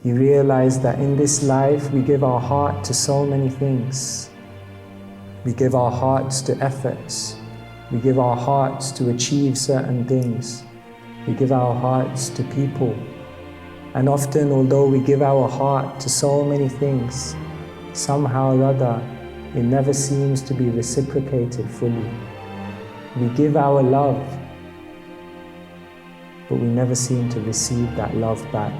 He realized that in this life we give our heart to so many things. We give our hearts to efforts. We give our hearts to achieve certain things. We give our hearts to people. And often, although we give our heart to so many things, somehow or other, it never seems to be reciprocated fully. We give our love, but we never seem to receive that love back.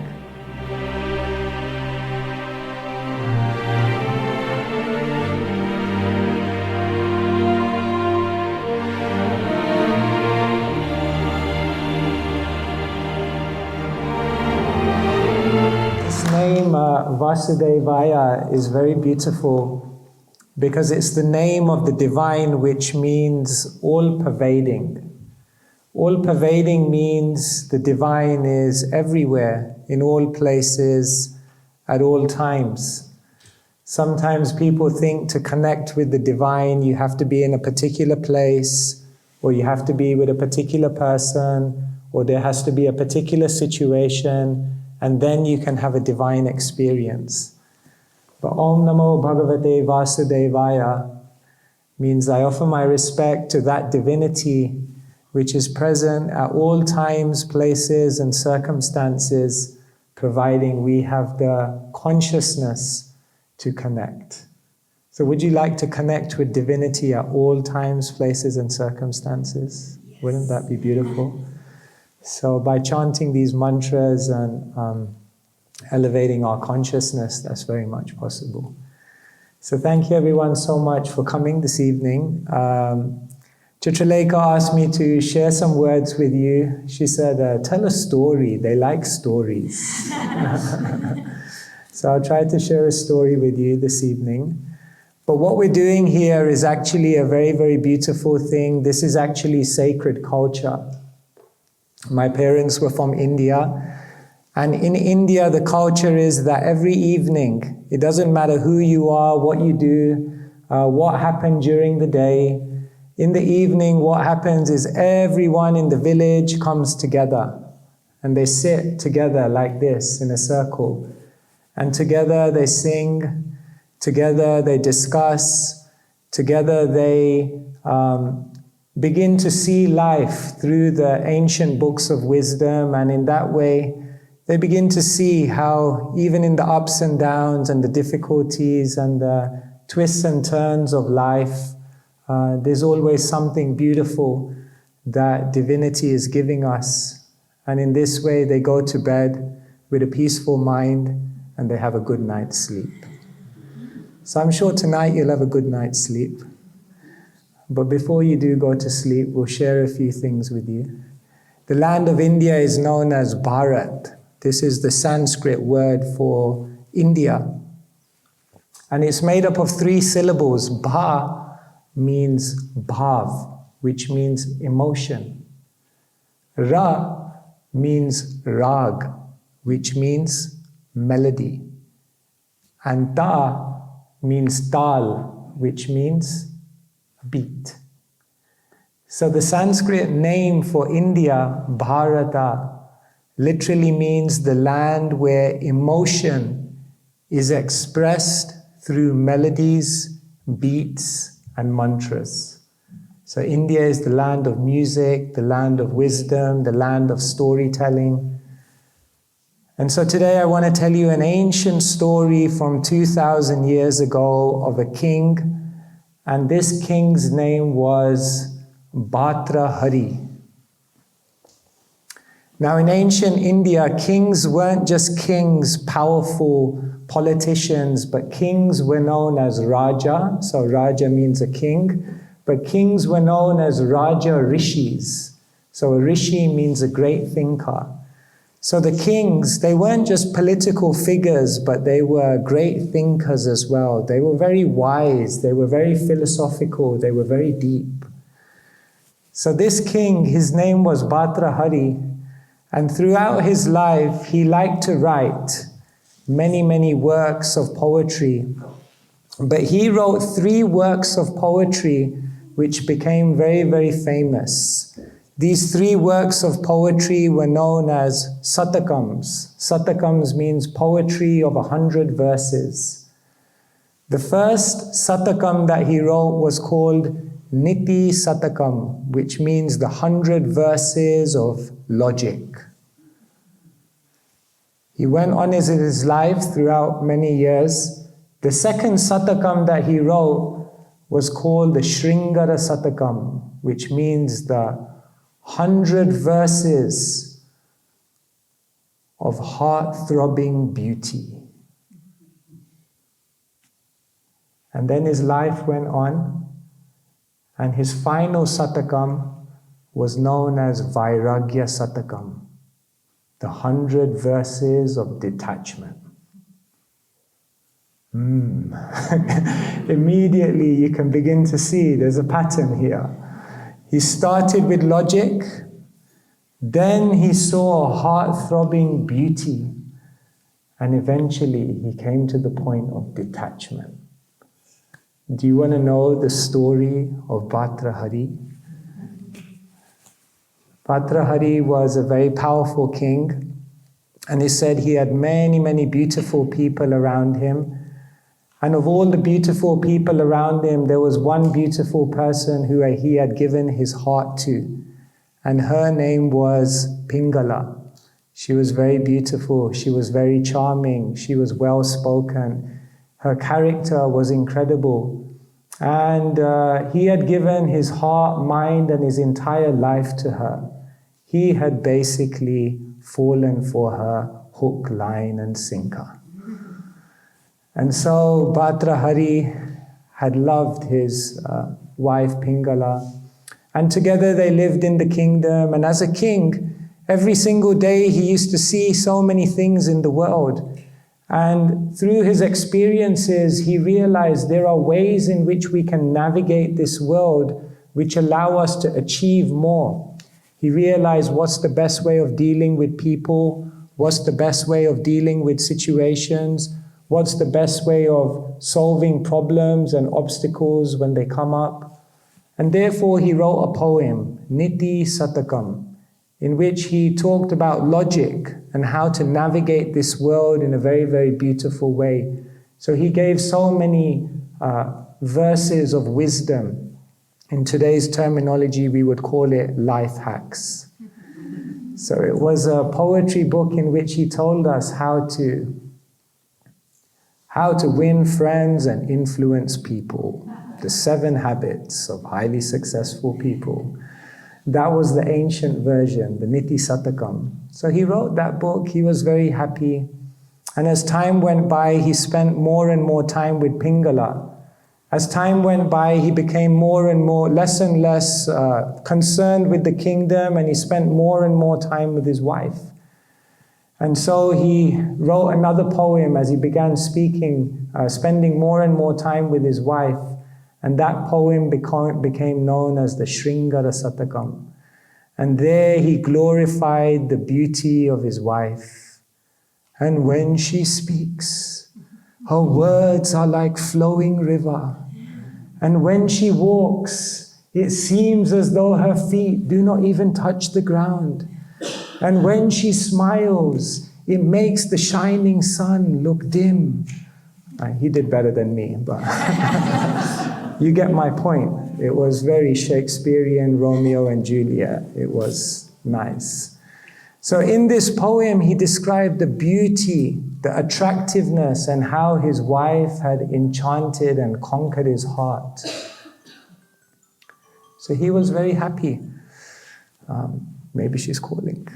Vasudevaya is very beautiful because it's the name of the divine, which means all-pervading. All-pervading means the divine is everywhere, in all places, at all times. Sometimes people think to connect with the divine, you have to be in a particular place, or you have to be with a particular person, or there has to be a particular situation, and then you can have a divine experience. But Om Namo Bhagavate Vasudevaya means I offer my respect to that divinity which is present at all times, places, and circumstances, providing we have the consciousness to connect. So would you like to connect with divinity at all times, places, and circumstances? Yes. Wouldn't that be beautiful? So by chanting these mantras and elevating our consciousness, that's very much possible. So thank you everyone so much for coming this evening. Chitralekha asked me to share some words with you. She said, tell a story. They like stories. So I'll try to share a story with you this evening. But what we're doing here is actually a very, very beautiful thing. This is actually sacred culture. My parents were from India, and in India the culture is that every evening, it doesn't matter who you are, what you do, what happened during the day, in the evening what happens is everyone in the village comes together and they sit together like this in a circle, and together they sing, together they discuss, together they begin to see life through the ancient books of wisdom, and in that way they begin to see how even in the ups and downs and the difficulties and the twists and turns of life, there's always something beautiful that divinity is giving us. And in this way they go to bed with a peaceful mind and they have a good night's sleep. So I'm sure tonight you'll have a good night's sleep. But before you do go to sleep, we'll share a few things with you. The land of India is known as Bharat. This is the Sanskrit word for India. And it's made up of 3 syllables. Bha means bhav, which means emotion. Ra means rag, which means melody. And ta means tal, which means beat. So the Sanskrit name for India, Bharata, literally means the land where emotion is expressed through melodies, beats, and mantras. So India is the land of music, the land of wisdom, the land of storytelling. And so today I want to tell you an ancient story from 2,000 years ago of a king. And this king's name was Bhartṛhari. Now in ancient India, kings weren't just kings, powerful politicians, but kings were known as Raja. So Raja means a king, but kings were known as Raja Rishis. So a Rishi means a great thinker. So the kings, they weren't just political figures, but they were great thinkers as well. They were very wise, they were very philosophical, they were very deep. So this king, his name was Bhartṛhari, and throughout his life, he liked to write many, many works of poetry. But he wrote 3 works of poetry which became very, very famous. These 3 works of poetry were known as satakams. Satakams means poetry of 100 verses. The first satakam that he wrote was called Niti Satakam, which means the 100 verses of logic. He went on in his life throughout many years. The second satakam that he wrote was called the Sringara Satakam, which means the 100 verses of heart-throbbing beauty. And then his life went on, and his final satakam was known as Vairagya Satakam, the 100 verses of detachment. Immediately you can begin to see there's a pattern here. He started with logic, then he saw heart-throbbing beauty, and eventually he came to the point of detachment. Do you want to know the story of Bhartṛhari? Bhartṛhari was a very powerful king, and he said he had many, many beautiful people around him. And of all the beautiful people around him, there was one beautiful person who he had given his heart to. And her name was Pingala. She was very beautiful. She was very charming. She was well-spoken. Her character was incredible. And he had given his heart, mind, and his entire life to her. He had basically fallen for her hook, line, and sinker. And so Bhartṛhari had loved his wife Pingala, and together they lived in the kingdom. And as a king, every single day he used to see so many things in the world. And through his experiences, he realized there are ways in which we can navigate this world which allow us to achieve more. He realized what's the best way of dealing with people, what's the best way of dealing with situations, what's the best way of solving problems and obstacles when they come up. And therefore he wrote a poem, Niti Satakam, in which he talked about logic and how to navigate this world in a very, very beautiful way. So he gave so many verses of wisdom. In today's terminology, we would call it life hacks. So it was a poetry book in which he told us how to win friends and influence people. The 7 habits of highly successful people. That was the ancient version, the Niti Satakam. So he wrote that book. He was very happy. And as time went by, he spent more and more time with Pingala. As time went by, he became more and more, less and less concerned with the kingdom, and he spent more and more time with his wife. And so he wrote another poem as he began spending more and more time with his wife. And that poem became known as the Sringara Satakam. And there he glorified the beauty of his wife. And when she speaks, her words are like flowing river. And when she walks, it seems as though her feet do not even touch the ground. And when she smiles, it makes the shining sun look dim. He did better than me, but you get my point. It was very Shakespearean, Romeo and Juliet. It was nice. So in this poem, he described the beauty, the attractiveness, and how his wife had enchanted and conquered his heart. So he was very happy. Maybe she's calling.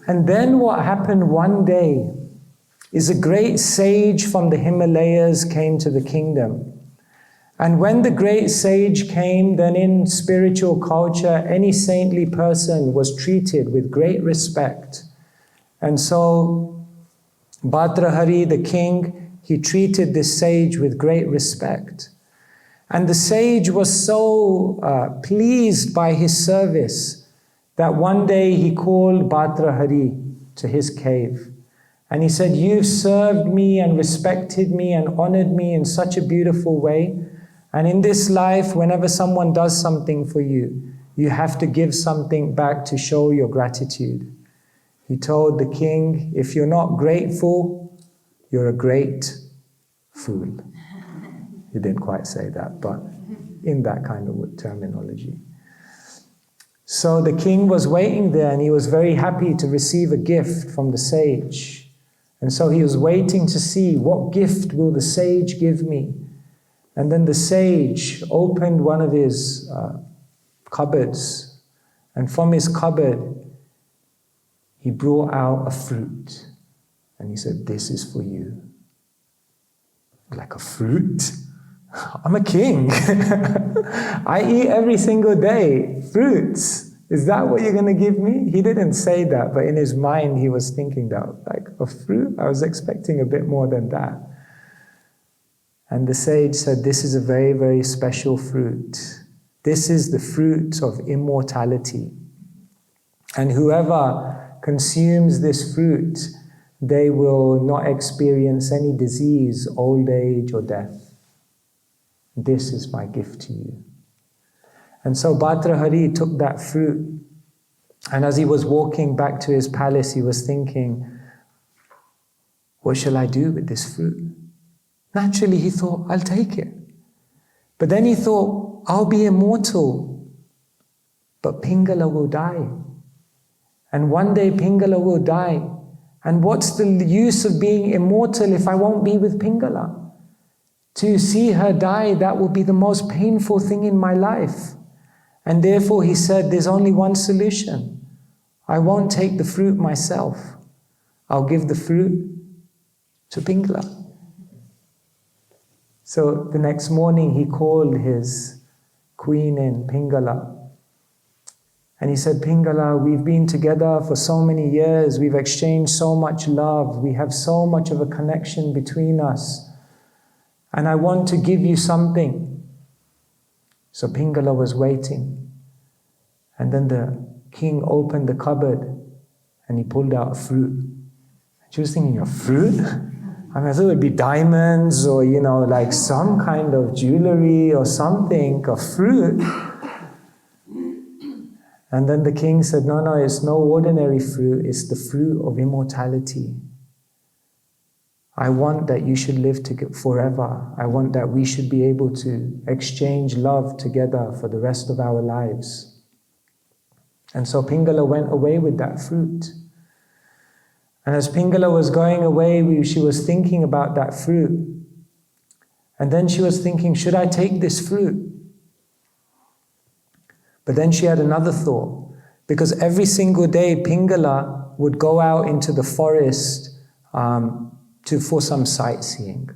And then what happened one day is a great sage from the Himalayas came to the kingdom. And when the great sage came, then in spiritual culture, any saintly person was treated with great respect. And so Bhartṛhari, the king, he treated this sage with great respect. And the sage was so pleased by his service that one day he called Bhartṛhari to his cave. And he said, you've served me and respected me and honored me in such a beautiful way. And in this life, whenever someone does something for you, you have to give something back to show your gratitude. He told the king, if you're not grateful, you're a great fool. He didn't quite say that, but in that kind of terminology. So the king was waiting there, and he was very happy to receive a gift from the sage. And so he was waiting to see, what gift will the sage give me? And then the sage opened one of his cupboards, and from his cupboard, he brought out a fruit. And he said, this is for you. Like, a fruit? I'm a king. I eat every single day. Fruits. Is that what you're going to give me? He didn't say that, but in his mind he was thinking that, like, a fruit? I was expecting a bit more than that. And the sage said, this is a very, very special fruit. This is the fruit of immortality. And whoever consumes this fruit, they will not experience any disease, old age, or death. This is my gift to you. And so Bhartṛhari took that fruit, and as he was walking back to his palace, he was thinking, what shall I do with this fruit? Naturally, he thought, I'll take it. But then he thought, I'll be immortal, but Pingala will die. And one day Pingala will die. And what's the use of being immortal if I won't be with Pingala? To see her die, that will be the most painful thing in my life. And therefore he said, there's only one solution. I won't take the fruit myself. I'll give the fruit to Pingala. So the next morning he called his queen in, Pingala. And he said, Pingala, we've been together for so many years. We've exchanged so much love. We have so much of a connection between us. And I want to give you something. So Pingala was waiting. And then the king opened the cupboard and he pulled out a fruit. She was thinking, a fruit? I mean, I thought it would be diamonds or, like some kind of jewelry or something, a fruit. And then the king said, no, it's no ordinary fruit. It's the fruit of immortality. I want that you should live forever. I want that we should be able to exchange love together for the rest of our lives. And so Pingala went away with that fruit. And as Pingala was going away, she was thinking about that fruit. And then she was thinking, should I take this fruit? But then she had another thought, because every single day Pingala would go out into the forest for some sightseeing.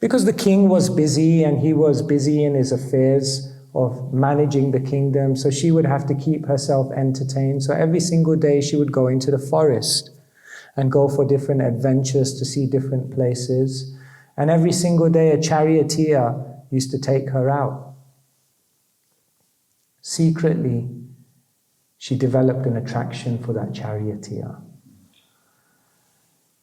Because the king was busy and he was busy in his affairs of managing the kingdom, so she would have to keep herself entertained. So every single day she would go into the forest and go for different adventures to see different places. And every single day a charioteer used to take her out. Secretly, she developed an attraction for that charioteer.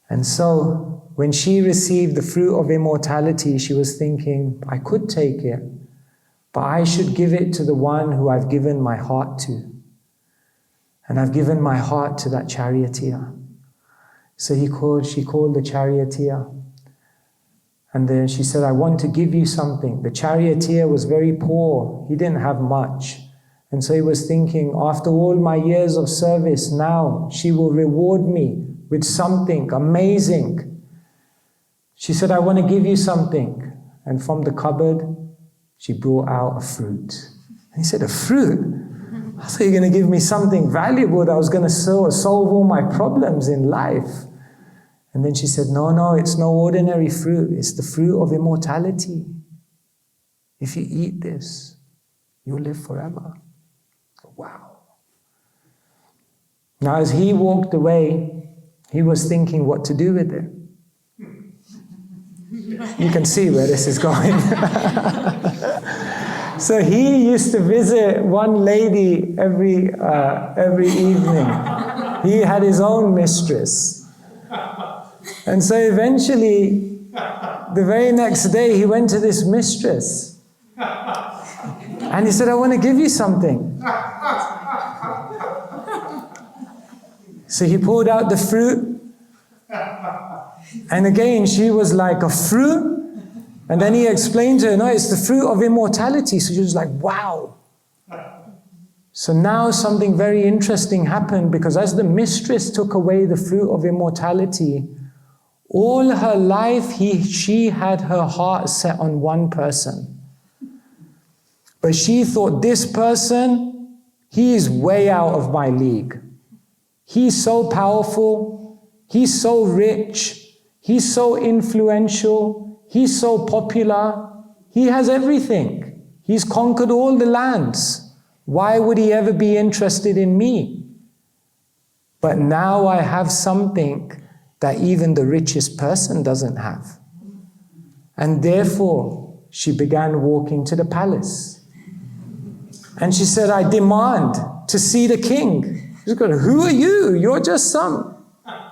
And so, when she received the fruit of immortality, she was thinking, I could take it, but I should give it to the one who I've given my heart to. And I've given my heart to that charioteer. So she called the charioteer. And then she said, I want to give you something. The charioteer was very poor. He didn't have much. And so he was thinking, after all my years of service, now she will reward me with something amazing. She said, I want to give you something. And from the cupboard, she brought out a fruit. And he said, a fruit? I thought you were going to give me something valuable that was going to solve all my problems in life. And then she said, no, it's no ordinary fruit. It's the fruit of immortality. If you eat this, you'll live forever. Wow. Now, as he walked away, he was thinking what to do with it. You can see where this is going. So he used to visit one lady every evening. He had his own mistress. And so eventually, the very next day, he went to this mistress. And he said, I want to give you something. So he pulled out the fruit. And again, she was like, a fruit? And then he explained to her, no, it's the fruit of immortality. So she was like, wow. So now something very interesting happened, because as the mistress took away the fruit of immortality, all her life she had her heart set on one person. But she thought, this person, he is way out of my league. He's so powerful, he's so rich, he's so influential, he's so popular, he has everything. He's conquered all the lands. Why would he ever be interested in me? But now I have something that even the richest person doesn't have. And therefore, she began walking to the palace. And she said, I demand to see the king. She's going, who are you? You're just some.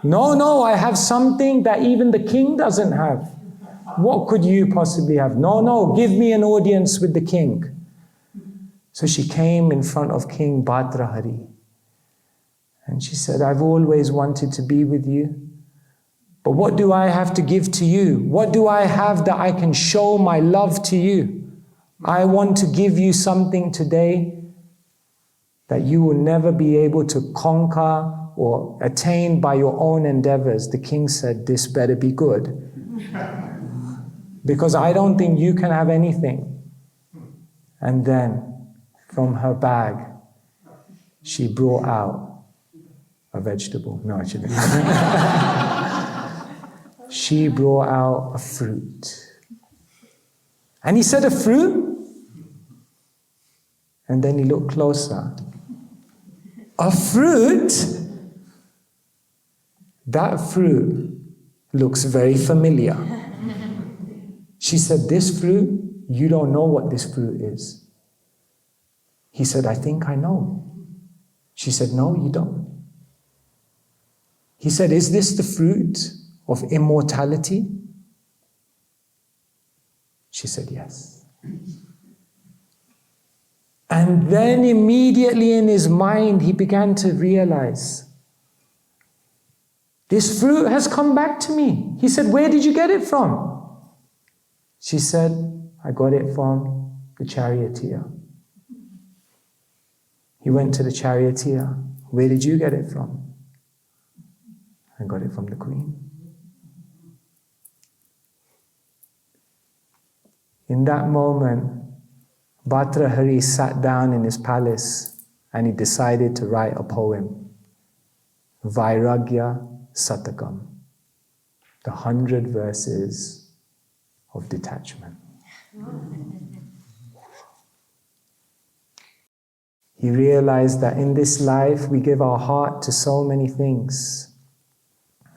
No, I have something that even the king doesn't have. What could you possibly have? No, give me an audience with the king. So she came in front of King Bhartṛhari. And she said, I've always wanted to be with you. But what do I have to give to you? What do I have that I can show my love to you? I want to give you something today that you will never be able to conquer or attain by your own endeavors. The king said, this better be good. Because I don't think you can have anything. And then, from her bag, she brought out a vegetable. No, she didn't. She brought out a fruit. And he said, a fruit? And then he looked closer. A fruit? That fruit looks very familiar. She said, this fruit, you don't know what this fruit is. He said, I think I know. She said, no, you don't. He said, is this the fruit of immortality? She said, yes. And then immediately in his mind, he began to realize, this fruit has come back to me. He said, where did you get it from? She said, I got it from the charioteer. He went to the charioteer. Where did you get it from? I got it from the queen. In that moment, Bhartṛhari sat down in his palace and he decided to write a poem. Vairagya Satakam. The 100 verses of detachment. He realized that in this life we give our heart to so many things.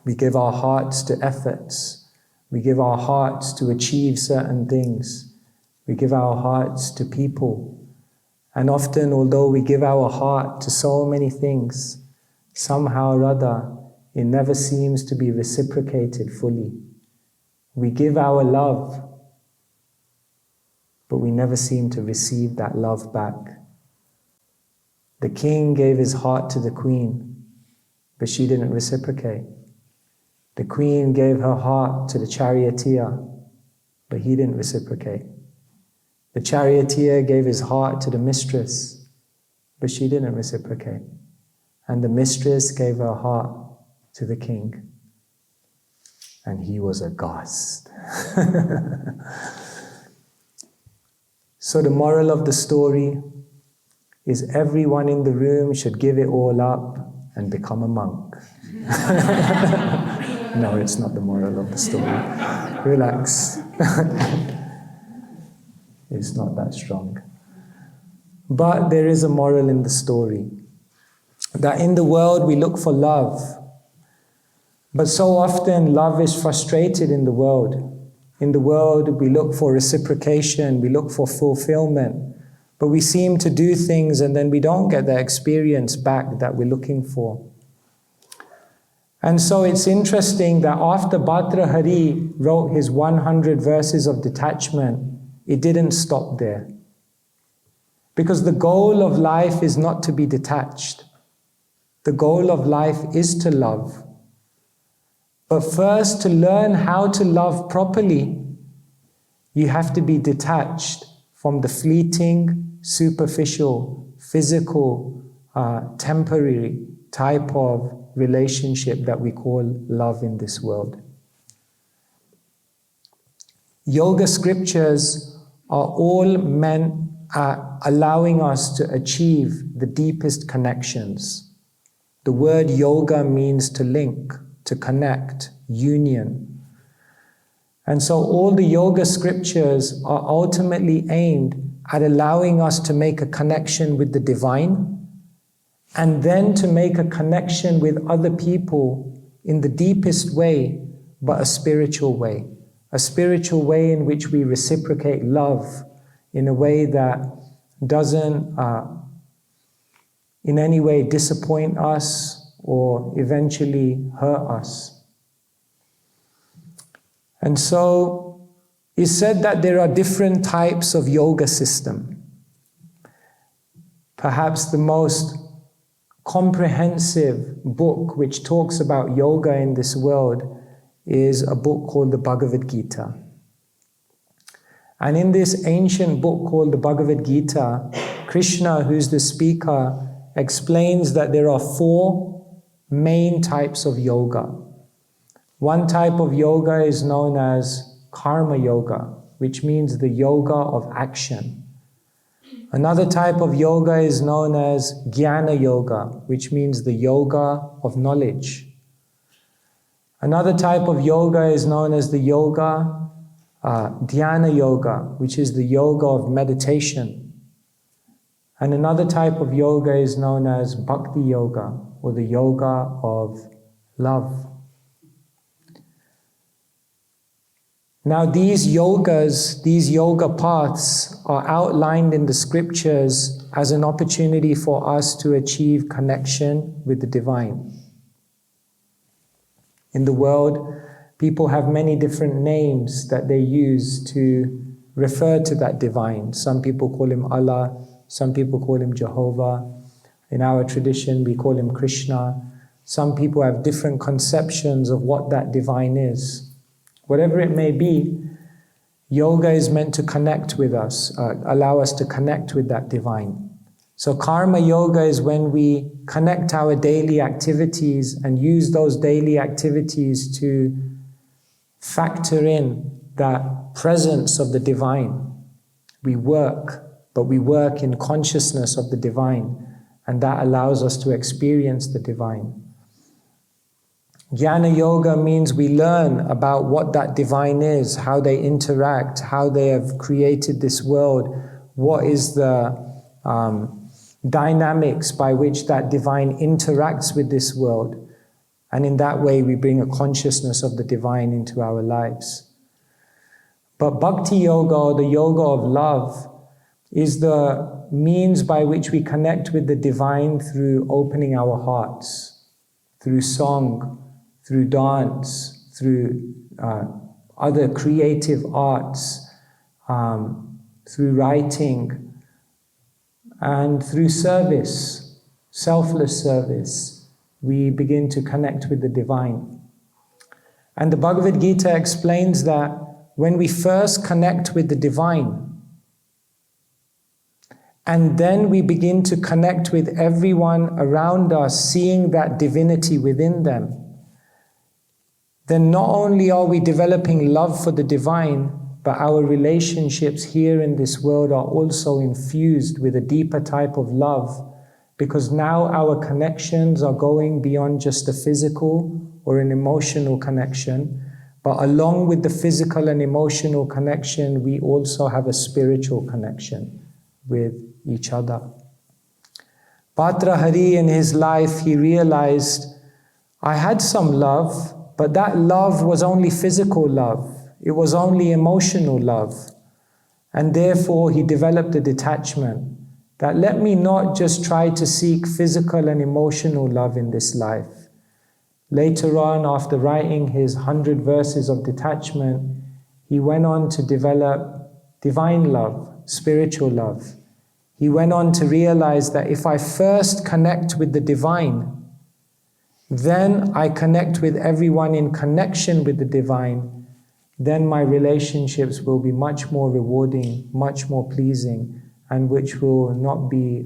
We give our hearts to efforts. We give our hearts to achieve certain things. We give our hearts to people. And often, although we give our heart to so many things, somehow or other, it never seems to be reciprocated fully. We give our love, but we never seem to receive that love back. The king gave his heart to the queen, but she didn't reciprocate. The queen gave her heart to the charioteer, but he didn't reciprocate. The charioteer gave his heart to the mistress, but she didn't reciprocate. And the mistress gave her heart to the king, and he was aghast. So the moral of the story is everyone in the room should give it all up and become a monk. No, it's not the moral of the story. Relax. It's not that strong. But there is a moral in the story. That in the world we look for love. But so often love is frustrated in the world. In the world we look for reciprocation, we look for fulfillment. But we seem to do things and then we don't get the experience back that we're looking for. And so it's interesting that after Bhartṛhari wrote his 100 verses of detachment, it didn't stop there. Because the goal of life is not to be detached. The goal of life is to love. But first, to learn how to love properly, you have to be detached from the fleeting, superficial, physical, temporary type of relationship that we call love in this world. Yoga scriptures are all meant allowing us to achieve the deepest connections. The word yoga means to link, to connect, union. And so all the yoga scriptures are ultimately aimed at allowing us to make a connection with the divine, and then to make a connection with other people in the deepest way, but a spiritual way. A spiritual way in which we reciprocate love in a way that doesn't in any way disappoint us or eventually hurt us. And so it's said that there are different types of yoga system. Perhaps the most comprehensive book which talks about yoga in this world is a book called the Bhagavad Gita. And in this ancient book called the Bhagavad Gita, Krishna, who's the speaker, explains that there are 4 main types of yoga. One type of yoga is known as karma yoga, which means the yoga of action. Another type of yoga is known as jnana yoga, which means the yoga of knowledge. Another type of yoga is known as the yoga, dhyana yoga, which is the yoga of meditation. And another type of yoga is known as bhakti yoga, or the yoga of love. Now these yogas, these yoga paths are outlined in the scriptures as an opportunity for us to achieve connection with the divine. In the world, people have many different names that they use to refer to that divine. Some people call him Allah, some people call him Jehovah. In our tradition, we call him Krishna. Some people have different conceptions of what that divine is. Whatever it may be, yoga is meant to connect with us, allow us to connect with that divine. So karma yoga is when we connect our daily activities and use those daily activities to factor in that presence of the divine. We work, but we work in consciousness of the divine, and that allows us to experience the divine. Jnana yoga means we learn about what that divine is, how they interact, how they have created this world, what is the dynamics by which that divine interacts with this world. And in that way we bring a consciousness of the divine into our lives. But bhakti yoga, or the yoga of love, is the means by which we connect with the divine through opening our hearts, through song, through dance, through other creative arts, through writing, and through service, selfless service, we begin to connect with the divine. And the Bhagavad Gita explains that when we first connect with the divine, and then we begin to connect with everyone around us, seeing that divinity within them, then not only are we developing love for the divine, but our relationships here in this world are also infused with a deeper type of love, because now our connections are going beyond just a physical or an emotional connection, but along with the physical and emotional connection, we also have a spiritual connection with each other. Bhartṛhari in his life, he realized, I had some love, but that love was only physical love. It was only emotional love. And therefore he developed a detachment that let me not just try to seek physical and emotional love in this life. Later on, after writing his 100 verses of detachment, he went on to develop divine love, spiritual love. He went on to realize that if I first connect with the divine, then I connect with everyone in connection with the divine, then my relationships will be much more rewarding, much more pleasing, and which will not be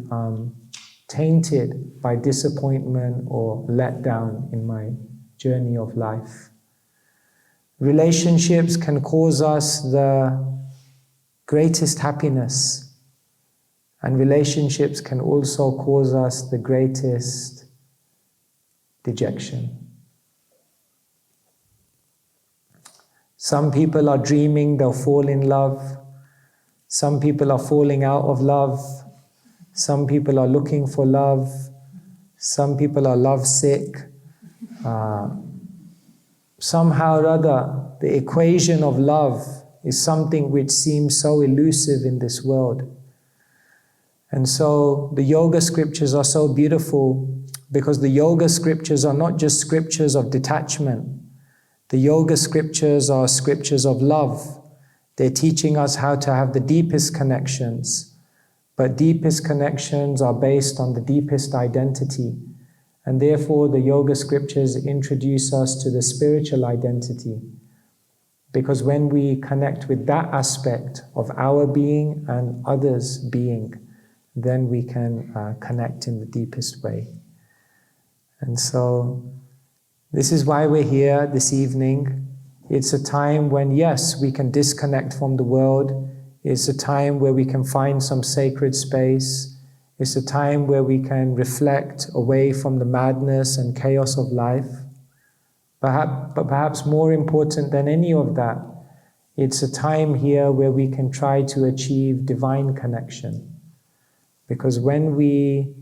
tainted by disappointment or letdown in my journey of life. Relationships can cause us the greatest happiness, and relationships can also cause us the greatest dejection. Some people are dreaming they'll fall in love. Some people are falling out of love. Some people are looking for love. Some people are lovesick. Somehow or other, the equation of love is something which seems so elusive in this world. And so the yoga scriptures are so beautiful because the yoga scriptures are not just scriptures of detachment. The yoga scriptures are scriptures of love. They're teaching us how to have the deepest connections. But deepest connections are based on the deepest identity. And therefore the yoga scriptures introduce us to the spiritual identity. Because when we connect with that aspect of our being and others' being, then we can connect in the deepest way. And so this is why we're here this evening. It's a time when, yes, we can disconnect from the world. It's a time where we can find some sacred space. It's a time where we can reflect away from the madness and chaos of life. But perhaps more important than any of that, it's a time here where we can try to achieve divine connection. Because when we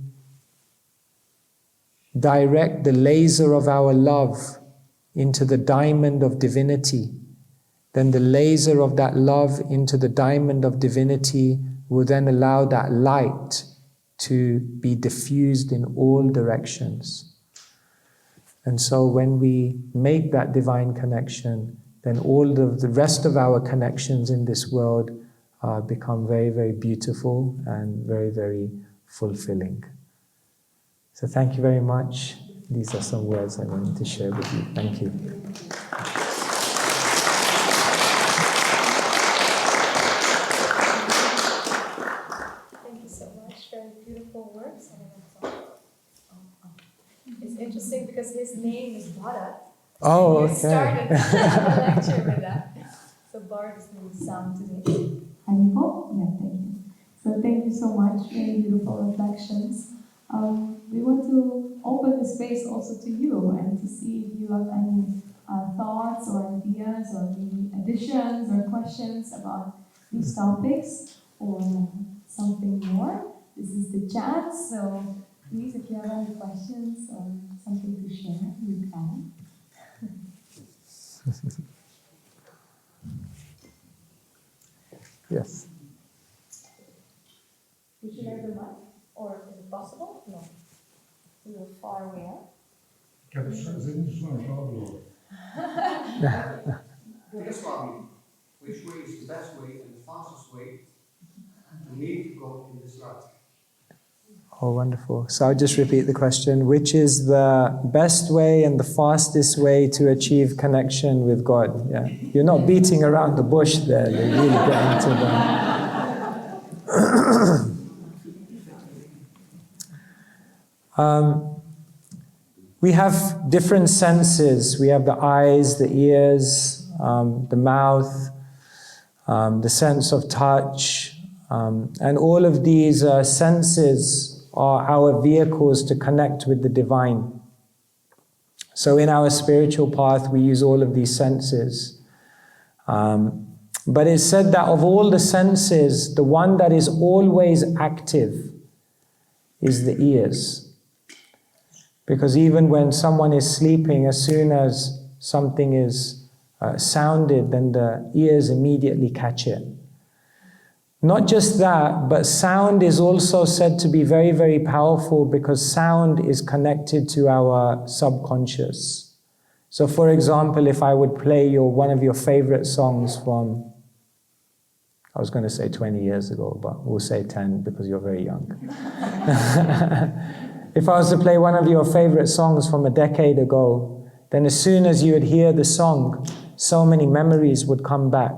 direct the laser of our love into the diamond of divinity, then the laser of that love into the diamond of divinity will then allow that light to be diffused in all directions. And so when we make that divine connection, then all the rest of our connections in this world become very, very beautiful and very, very fulfilling. So thank you very much. These are some words I wanted to share with you. Thank you. Thank you so much. Very beautiful words. It's interesting because his name is Bharat. Oh, okay. You started the lecture with that. So Bharat means sound today. Aniko? Yeah, thank you. So thank you so much. Very beautiful reflections. We want to open the space also to you and to see if you have any thoughts or ideas or maybe additions or questions about these topics or something more. This is the chat, so please, if you have any questions or something to share, you can. Yes. Would you like the mic? Or is it possible? No. We were far away out. Ik heb het zin te slaan, Pablo. Swami, which way is the best way and the fastest way to meet God in this life? Oh, wonderful. So I'll just repeat the question. Which is the best way and the fastest way to achieve connection with God? Yeah. You're not beating around the bush there. You're really getting to the... we have different senses. We have the eyes, the ears, the mouth, the sense of touch, and all of these senses are our vehicles to connect with the divine. So in our spiritual path, we use all of these senses. But it's said that of all the senses, the one that is always active is the ears. Because even when someone is sleeping, as soon as something is sounded, then the ears immediately catch it. Not just that, but sound is also said to be very, very powerful because sound is connected to our subconscious. So for example, if I would play one of your favorite songs from, I was going to say 20 years ago, but we'll say 10 because you're very young. If I was to play one of your favorite songs from a decade ago, then as soon as you would hear the song, so many memories would come back.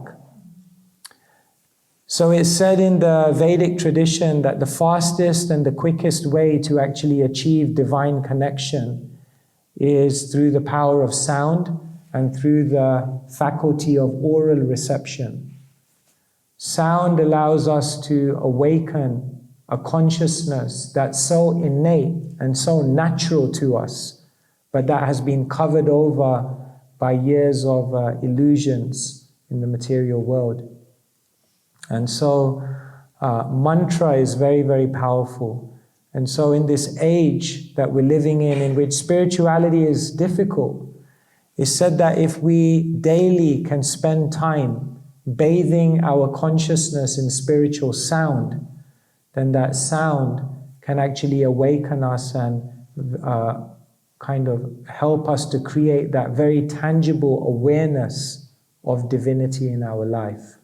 So it's said in the Vedic tradition that the fastest and the quickest way to actually achieve divine connection is through the power of sound and through the faculty of oral reception. Sound allows us to awaken a consciousness that's so innate and so natural to us, but that has been covered over by years of illusions in the material world. And so mantra is very, very powerful. And so in this age that we're living in which spirituality is difficult, it's said that if we daily can spend time bathing our consciousness in spiritual sound, then that sound can actually awaken us and kind of help us to create that very tangible awareness of divinity in our life.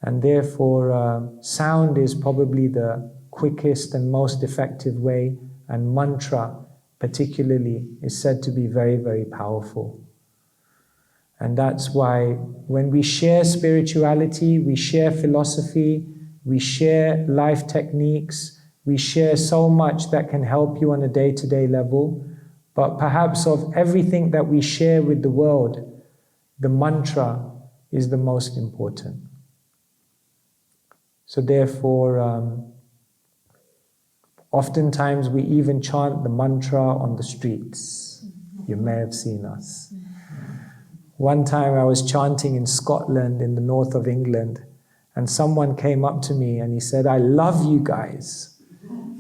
And therefore, sound is probably the quickest and most effective way, and mantra particularly is said to be very, very powerful. And that's why when we share spirituality, we share philosophy, we share life techniques, we share so much that can help you on a day-to-day level, but perhaps of everything that we share with the world, the mantra is the most important. So therefore, oftentimes we even chant the mantra on the streets. You may have seen us. One time I was chanting in Scotland, in the north of England, and someone came up to me and he said, "I love you guys.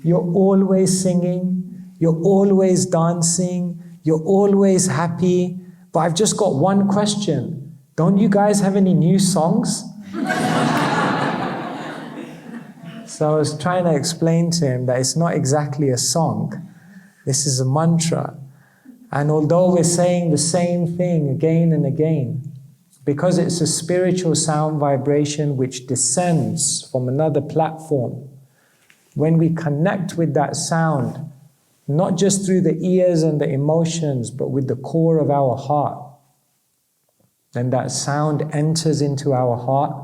You're always singing, you're always dancing, you're always happy, but I've just got one question. Don't you guys have any new songs?" So I was trying to explain to him that it's not exactly a song. This is a mantra. And although we're saying the same thing again and again, because it's a spiritual sound vibration which descends from another platform, when we connect with that sound, not just through the ears and the emotions, but with the core of our heart, then that sound enters into our heart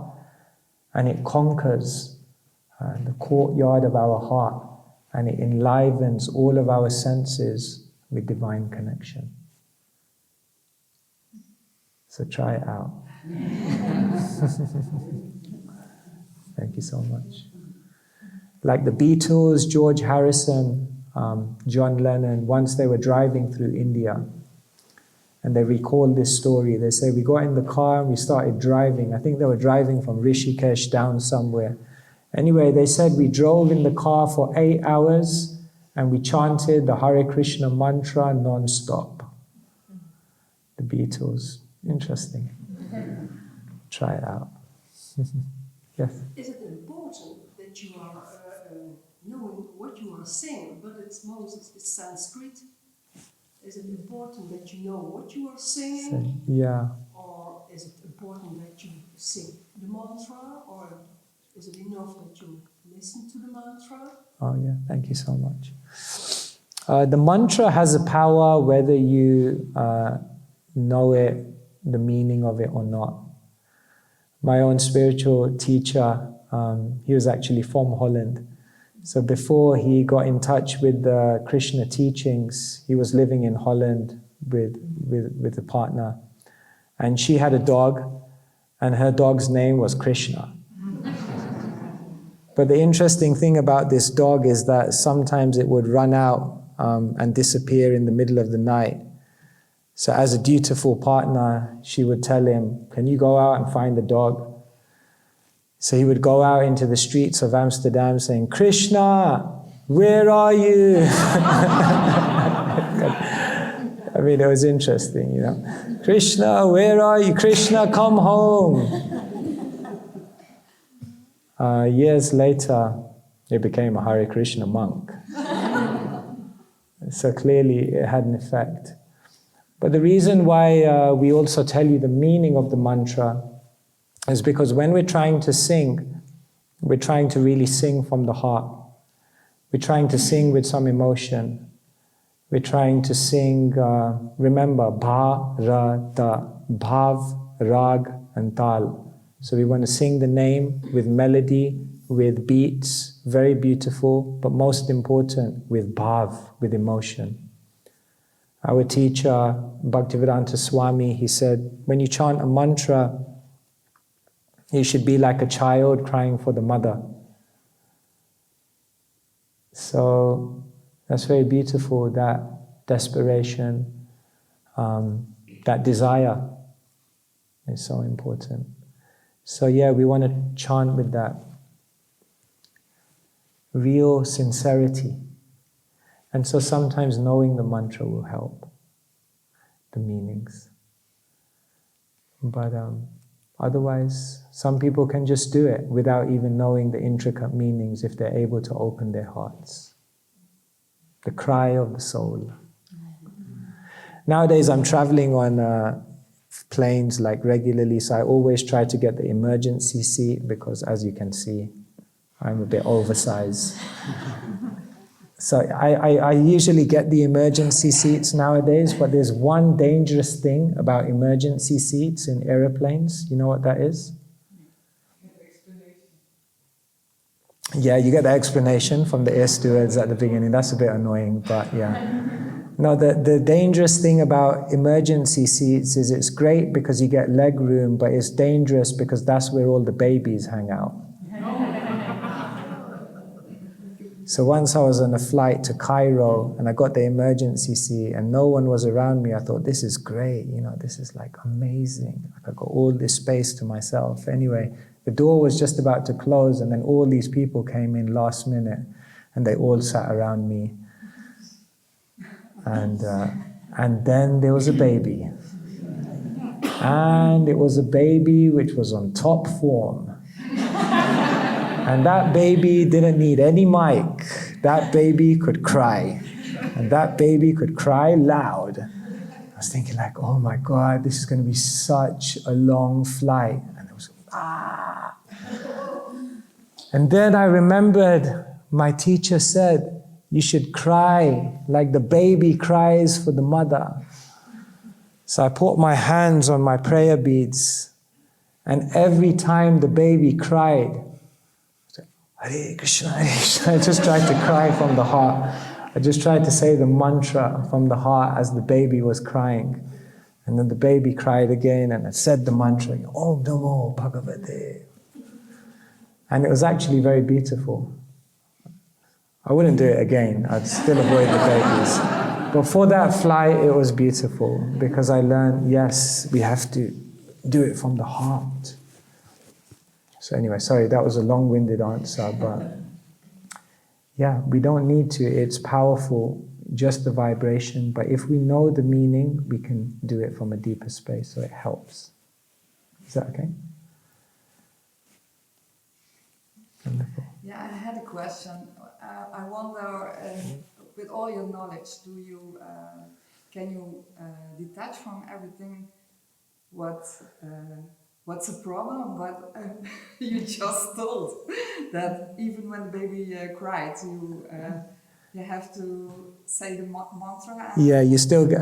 and it conquers the courtyard of our heart, and it enlivens all of our senses with divine connection. So try it out. Thank you so much. Like the Beatles, George Harrison, John Lennon, once they were driving through India, and they recalled this story. They say, we got in the car and we started driving. I think they were driving from Rishikesh down somewhere. Anyway, they said we drove in the car for 8 hours and we chanted the Hare Krishna mantra non-stop. The Beatles. Interesting. Try it out. Yes? Is it important that you are knowing what you are saying, but it's Sanskrit? Is it important that you know what you are singing? Yeah. Or is it important that you sing the mantra? Or is it enough that you listen to the mantra? Oh yeah, thank you so much. The mantra has a power whether you know it, the meaning of it or not. My own spiritual teacher, he was actually from Holland. So before he got in touch with the Krishna teachings, he was living in Holland with a partner. And she had a dog, and her dog's name was Krishna. But the interesting thing about this dog is that sometimes it would run out and disappear in the middle of the night. So as a dutiful partner, she would tell him, "Can you go out and find the dog?" So he would go out into the streets of Amsterdam saying, "Krishna, where are you?" I mean, it was interesting, you know. "Krishna, where are you? Krishna, come home." Years later, he became a Hare Krishna monk. So clearly it had an effect. But the reason why we also tell you the meaning of the mantra is because when we're trying to sing, we're trying to really sing from the heart. We're trying to sing with some emotion. We're trying to sing, remember, bha, ra, ta, bhav, rag, and tal. So we want to sing the name with melody, with beats, very beautiful, but most important, with bhav, with emotion. Our teacher, Bhaktivedanta Swami, he said, when you chant a mantra, you should be like a child crying for the mother. So that's very beautiful, that desperation, that desire is so important. So yeah, we want to chant with that real sincerity. And so sometimes knowing the mantra will help, the meanings. But otherwise, some people can just do it without even knowing the intricate meanings if they're able to open their hearts. The cry of the soul. Nowadays I'm traveling on planes like regularly, so I always try to get the emergency seat because, as you can see, I'm a bit oversized. So I usually get the emergency seats nowadays, but there's one dangerous thing about emergency seats in aeroplanes. You know what that is? Yeah, you get the explanation from the air stewards at the beginning. That's a bit annoying, but yeah. No, the dangerous thing about emergency seats is it's great because you get leg room, but it's dangerous because that's where all the babies hang out. So once I was on a flight to Cairo and I got the emergency seat and no one was around me, I thought, this is great, this is like amazing. Like I got all this space to myself. Anyway, the door was just about to close and then all these people came in last minute and they all sat around me. And then there was a baby. And it was a baby which was on top form. And that baby didn't need any mic. That baby could cry. And that baby could cry loud. I was thinking like, oh my God, this is going to be such a long flight. And it was, ah. And then I remembered my teacher said, you should cry like the baby cries for the mother. So I put my hands on my prayer beads. And every time the baby cried, Hare Krishna, Hare Krishna. I just tried to cry from the heart. I just tried to say the mantra from the heart as the baby was crying. And then the baby cried again and I said the mantra, Om Namo Bhagavate. And it was actually very beautiful. I wouldn't do it again. I'd still avoid the babies. But for that flight, it was beautiful because I learned, yes, we have to do it from the heart. So anyway, sorry, that was a long-winded answer, but yeah, we don't need to. It's powerful, just the vibration, but if we know the meaning, we can do it from a deeper space, so it helps. Is that okay? Wonderful. Yeah, I had a question. I wonder, with all your knowledge, can you detach from everything what's the problem? But you just told that even when the baby cried, you have to say the mantra. Yeah, you still get,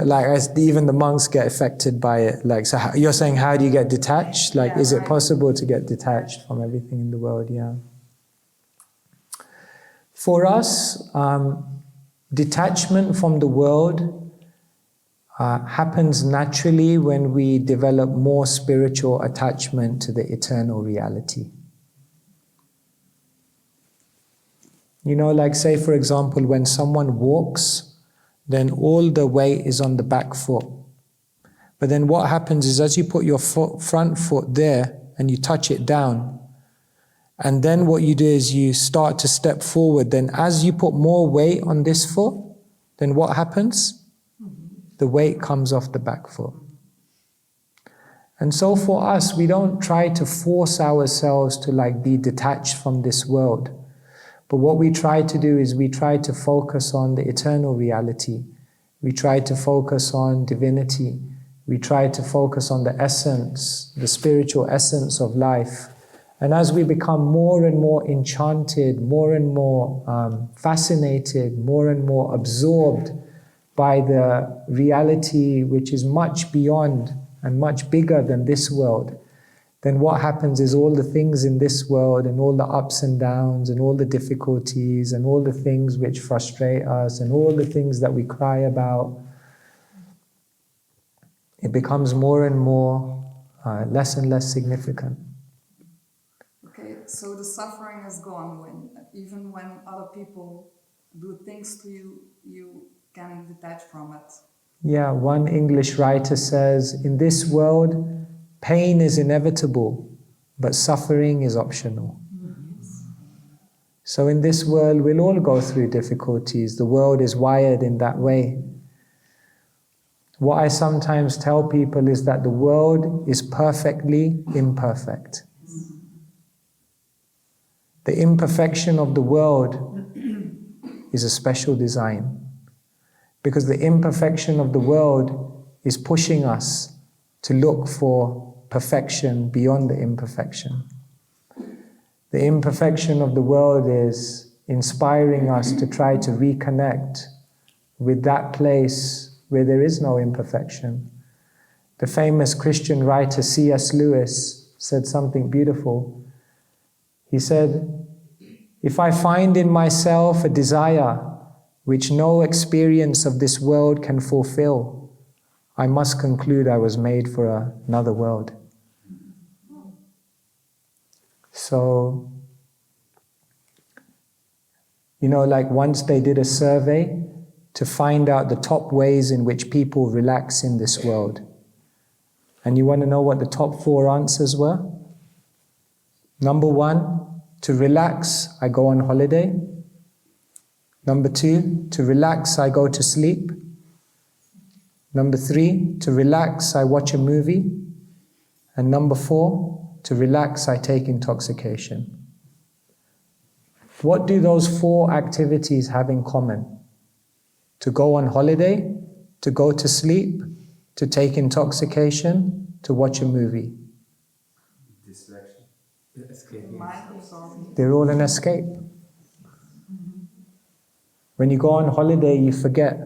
even the monks get affected by it. So you're saying, how do you get detached? Is it possible to get detached from everything in the world? Yeah. For us, detachment from the world happens naturally when we develop more spiritual attachment to the eternal reality. Say for example, when someone walks, then all the weight is on the back foot. But then what happens is as you put your front foot there and you touch it down, and then what you do is you start to step forward, then as you put more weight on this foot, then what happens? The weight comes off the back foot. And so for us, we don't try to force ourselves to be detached from this world. But what we try to do is we try to focus on the eternal reality. We try to focus on divinity. We try to focus on the essence, the spiritual essence of life. And as we become more and more enchanted, more and more fascinated, more and more absorbed by the reality which is much beyond and much bigger than this world, then what happens is all the things in this world and all the ups and downs and all the difficulties and all the things which frustrate us and all the things that we cry about, it becomes more and more, less and less significant. Okay, so the suffering is gone even when other people do things to you, you can detach from it. Yeah, one English writer says, in this world, pain is inevitable, but suffering is optional. So in this world, we'll all go through difficulties. The world is wired in that way. What I sometimes tell people is that the world is perfectly imperfect. The imperfection of the world is a special design, because the imperfection of the world is pushing us to look for perfection beyond the imperfection. The imperfection of the world is inspiring us to try to reconnect with that place where there is no imperfection. The famous Christian writer C.S. Lewis said something beautiful. He said, if I find in myself a desire which no experience of this world can fulfill, I must conclude I was made for another world. So, like once they did a survey to find out the top ways in which people relax in this world. And you want to know what the top 4 answers were? Number 1, to relax, I go on holiday. Number 2, to relax, I go to sleep. Number 3, to relax, I watch a movie. And number 4, to relax, I take intoxication. What do those 4 activities have in common? To go on holiday, to go to sleep, to take intoxication, to watch a movie. Distraction. Escape. Mind absorbing. They're all an escape. When you go on holiday, you forget.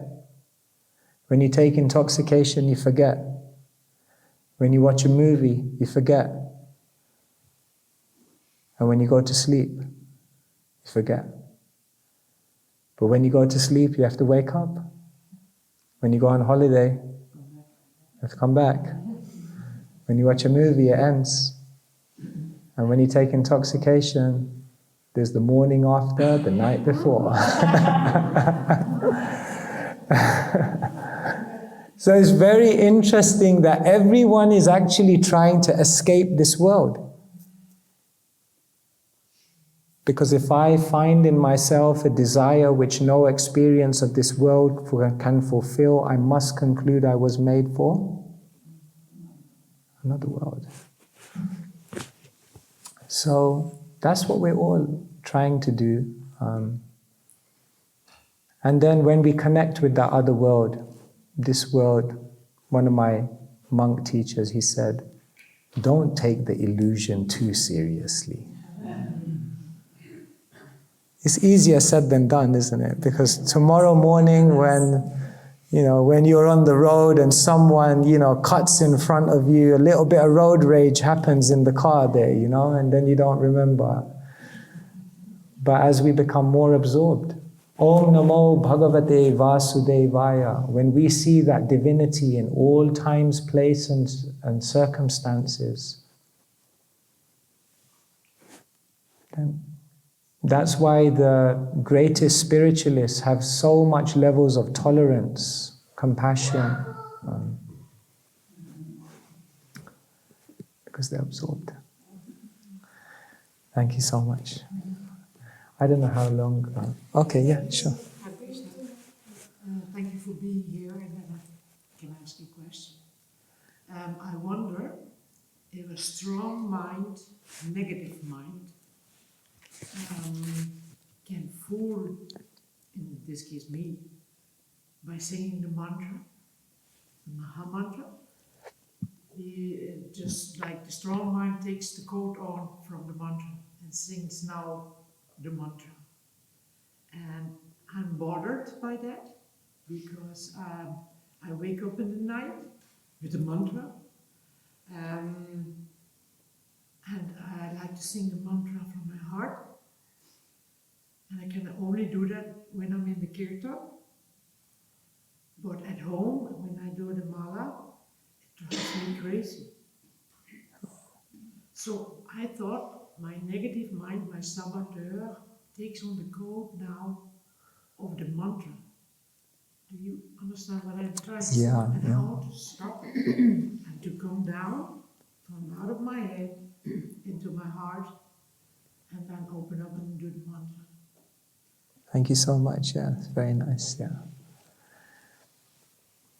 When you take intoxication, you forget. When you watch a movie, you forget. And when you go to sleep, you forget. But when you go to sleep, you have to wake up. When you go on holiday, you have to come back. When you watch a movie, it ends. And when you take intoxication, there's the morning after, the night before. So it's very interesting that everyone is actually trying to escape this world. Because if I find in myself a desire which no experience of this world can fulfill, I must conclude I was made for another world. So that's what we're all trying to do. And then when we connect with that other world, this world, one of my monk teachers, he said, don't take the illusion too seriously. It's easier said than done, isn't it? Because tomorrow morning when you're on the road and someone, cuts in front of you, a little bit of road rage happens in the car there, and then you don't remember. But as we become more absorbed, Om Namo Bhagavate Vasudevaya, when we see that divinity in all times, place and circumstances, then that's why the greatest spiritualists have so much levels of tolerance, compassion, because they're absorbed. Thank you so much. I don't know how long. Okay, yeah, sure. Thank you for being here, and then I can ask you a question. I wonder if a strong mind, negative mind, can fool, in this case me, by singing the mantra, the Maha Mantra. Just like the strong mind takes the coat on from the mantra and sings now the mantra. And I'm bothered by that because I wake up in the night with the mantra, and I like to sing the mantra from my heart, and I can only do that when I'm in the kirtan. But at home, when I do the mala, it drives me crazy. So I thought my negative mind, my saboteur, takes on the code now of the mantra. Do you understand what I'm trying to say? Yeah, And yeah. how to stop it and to come down from out of my head into my heart and then open up and do the mantra. Thank you so much. Yeah, it's very nice. Yeah.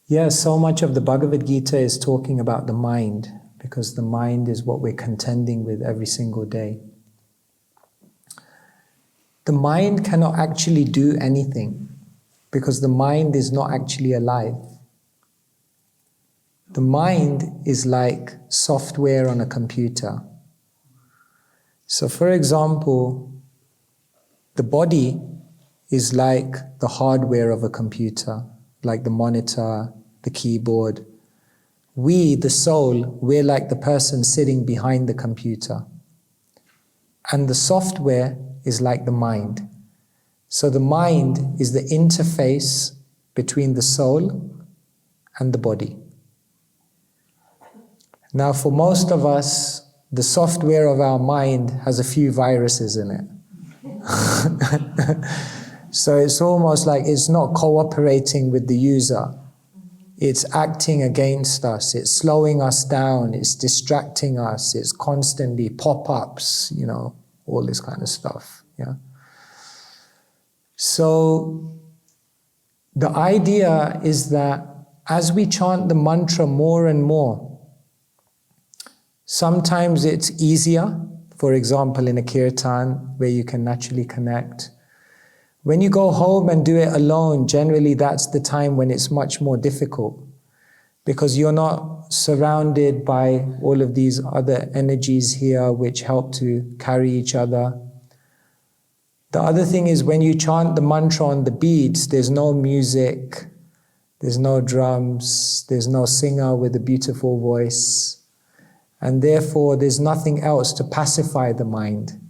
Yeah, so much of the Bhagavad Gita is talking about the mind, because the mind is what we're contending with every single day. The mind cannot actually do anything, because the mind is not actually alive. The mind is like software on a computer. So for example, the body is like the hardware of a computer, like the monitor, the keyboard. We, the soul, we're like the person sitting behind the computer. And the software is like the mind. So the mind is the interface between the soul and the body. Now, for most of us, the software of our mind has a few viruses in it. So it's almost like it's not cooperating with the user. It's acting against us. It's slowing us down. It's distracting us. It's constantly pop-ups, all this kind of stuff. Yeah. So the idea is that as we chant the mantra more and more, sometimes it's easier, for example, in a kirtan, where you can naturally connect. When you go home and do it alone, generally that's the time when it's much more difficult, because you're not surrounded by all of these other energies here which help to carry each other. The other thing is, when you chant the mantra on the beads, there's no music, there's no drums, there's no singer with a beautiful voice. And therefore, there's nothing else to pacify the mind.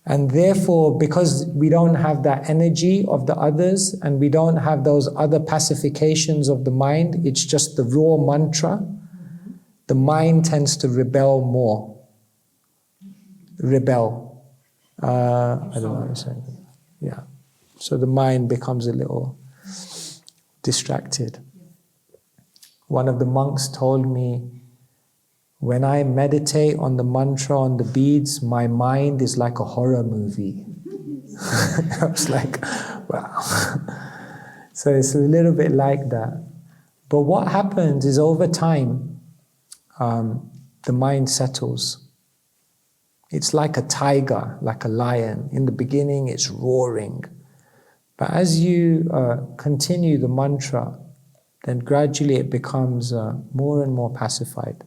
And therefore, because we don't have that energy of the others, and we don't have those other pacifications of the mind, it's just the raw mantra, the mind tends to rebel more. Rebel. I don't know what I'm saying. Yeah. So the mind becomes a little distracted. One of the monks told me, when I meditate on the mantra, on the beads, my mind is like a horror movie. I was like, wow. So it's a little bit like that. But what happens is, over time, the mind settles. It's like a tiger, like a lion. In the beginning, it's roaring. But as you continue the mantra, then gradually it becomes more and more pacified.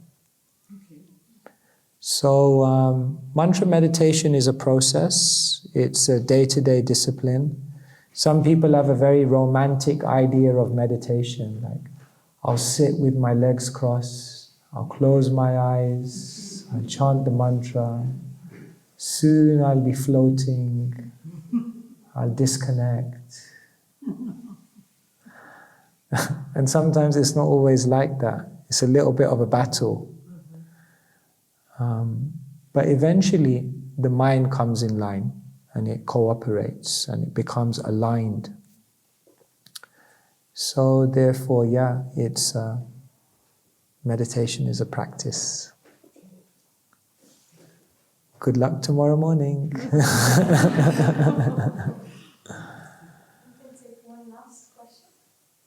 So mantra meditation is a process. It's a day-to-day discipline. Some people have a very romantic idea of meditation, like, I'll sit with my legs crossed, I'll close my eyes, I'll chant the mantra, soon I'll be floating, I'll disconnect. And sometimes it's not always like that. It's a little bit of a battle. But eventually the mind comes in line and it cooperates and it becomes aligned. So therefore, yeah, it's meditation is a practice. Good luck tomorrow morning. We can take one last question.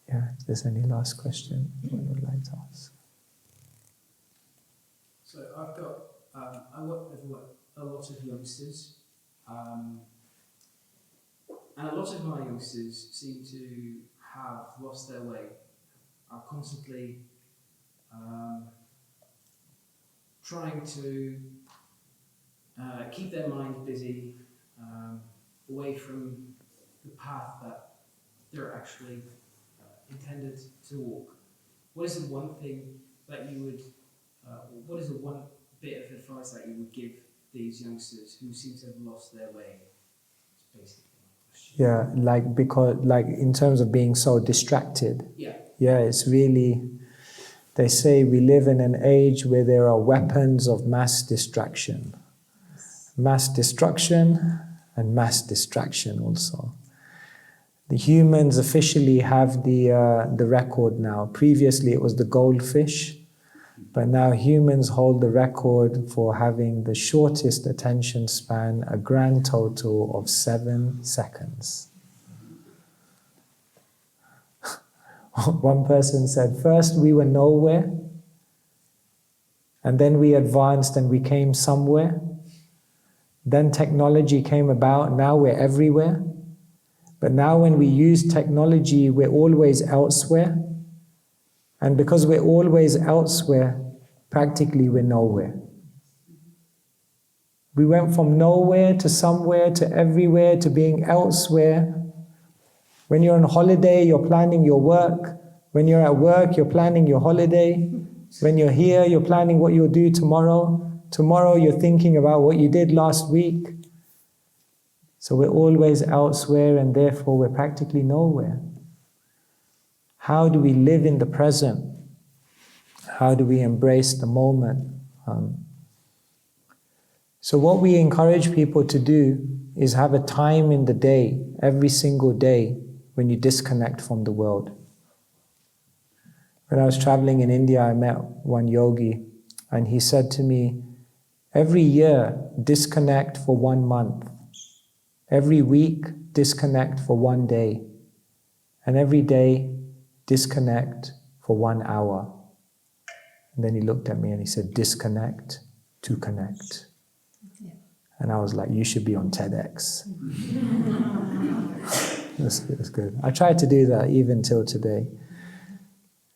Yeah, if there's any last question anyone would like to ask. So I've got, I work with a lot of youngsters, and a lot of my youngsters seem to have lost their way are constantly trying to keep their mind busy, away from the path that they're actually intended to walk. What is the one thing that you would, what is the one bit of advice that you would give these youngsters who seem to have lost their way? It's basically my question. Yeah, because in terms of being so distracted. Yeah. Yeah, it's really, they say we live in an age where there are weapons of mass distraction. Mass destruction and mass distraction also. The humans officially have the record now. Previously it was the goldfish, but now humans hold the record for having the shortest attention span, a grand total of 7 seconds. One person said, first we were nowhere, and then we advanced and we came somewhere. Then technology came about, now we're everywhere. But now when we use technology, we're always elsewhere. And because we're always elsewhere, practically we're nowhere. We went from nowhere to somewhere to everywhere to being elsewhere. When you're on holiday, you're planning your work. When you're at work, you're planning your holiday. When you're here, you're planning what you'll do tomorrow. Tomorrow, you're thinking about what you did last week. So we're always elsewhere, and therefore we're practically nowhere. How do we live in the present? How do we embrace the moment? So what we encourage people to do is have a time in the day, every single day, when you disconnect from the world. When I was traveling in India, I met one yogi, and he said to me, every year, disconnect for 1 month. Every week, disconnect for 1 day. And every day, disconnect for 1 hour. And then he looked at me and he said, disconnect to connect. Yeah. And I was like, you should be on TEDx. It's good. I try to do that even till today.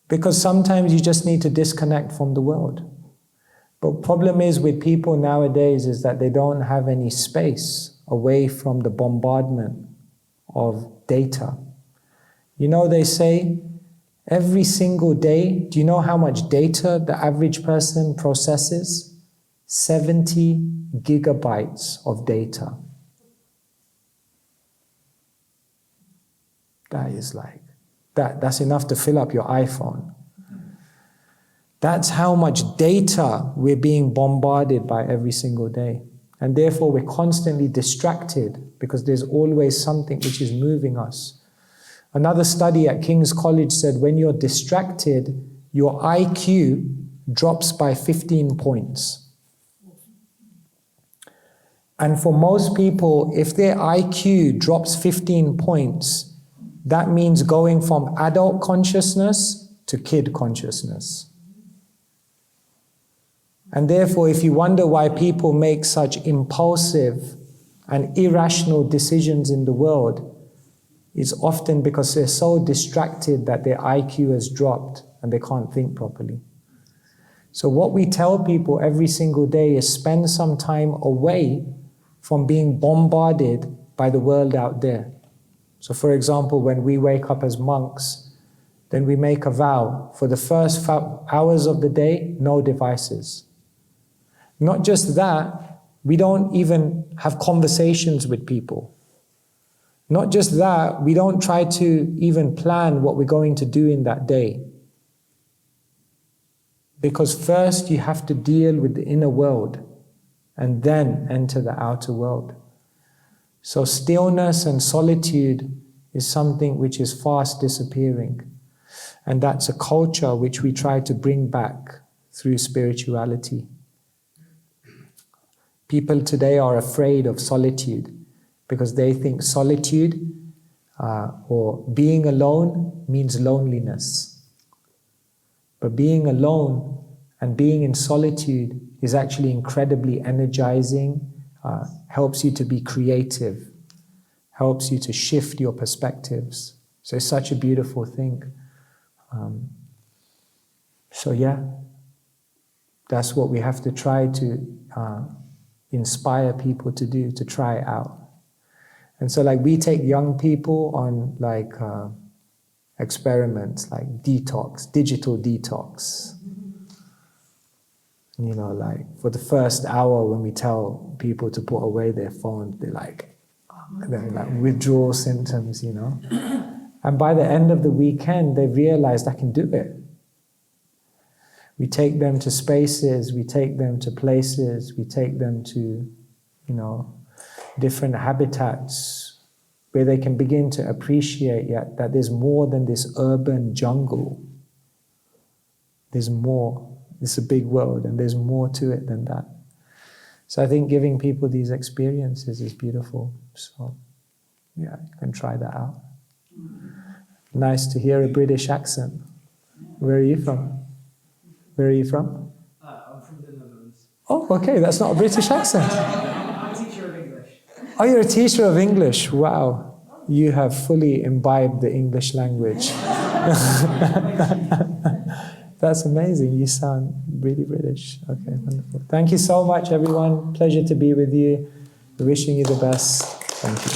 Because sometimes you just need to disconnect from the world. But problem is with people nowadays is that they don't have any space away from the bombardment of data. You know, they say every single day, do you know how much data the average person processes? 70 gigabytes of data. That is like, that's enough to fill up your iPhone. That's how much data we're being bombarded by every single day. And therefore we're constantly distracted because there's always something which is moving us. Another study at King's College said when you're distracted, your IQ drops by 15 points. And for most people, if their IQ drops 15 points, that means going from adult consciousness to kid consciousness. And therefore, if you wonder why people make such impulsive and irrational decisions in the world, it's often because they're so distracted that their IQ has dropped and they can't think properly. So what we tell people every single day is spend some time away from being bombarded by the world out there. So for example, when we wake up as monks, then we make a vow. For the first hours of the day, no devices. Not just that, we don't even have conversations with people. Not just that, we don't try to even plan what we're going to do in that day. Because first you have to deal with the inner world and then enter the outer world. So stillness and solitude is something which is fast disappearing. And that's a culture which we try to bring back through spirituality. People today are afraid of solitude because they think solitude or being alone means loneliness. But being alone and being in solitude is actually incredibly energizing, helps you to be creative, helps you to shift your perspectives. So it's such a beautiful thing. So yeah, that's what we have to try to inspire people to do, to try it out. And so like we take young people on like experiments like detox, digital detox. You know, like for the first hour when we tell people to put away their phones, they're like withdrawal symptoms, you know. And by the end of the weekend, they realized I can do it. We take them to spaces, we take them to places, we take them to, you know, different habitats where they can begin to appreciate that there's more than this urban jungle. There's more. It's a big world and there's more to it than that. So I think giving people these experiences is beautiful. So yeah, you can try that out. Nice to hear a British accent. Where are you from? Where are you from? I'm from the Netherlands. Oh, okay, that's not a British accent. I'm a teacher of English. Oh, you're a teacher of English. Wow. You have fully imbibed the English language. That's amazing. You sound really British. Okay, wonderful. Thank you so much, everyone. Pleasure to be with you. Wishing you the best. Thank you.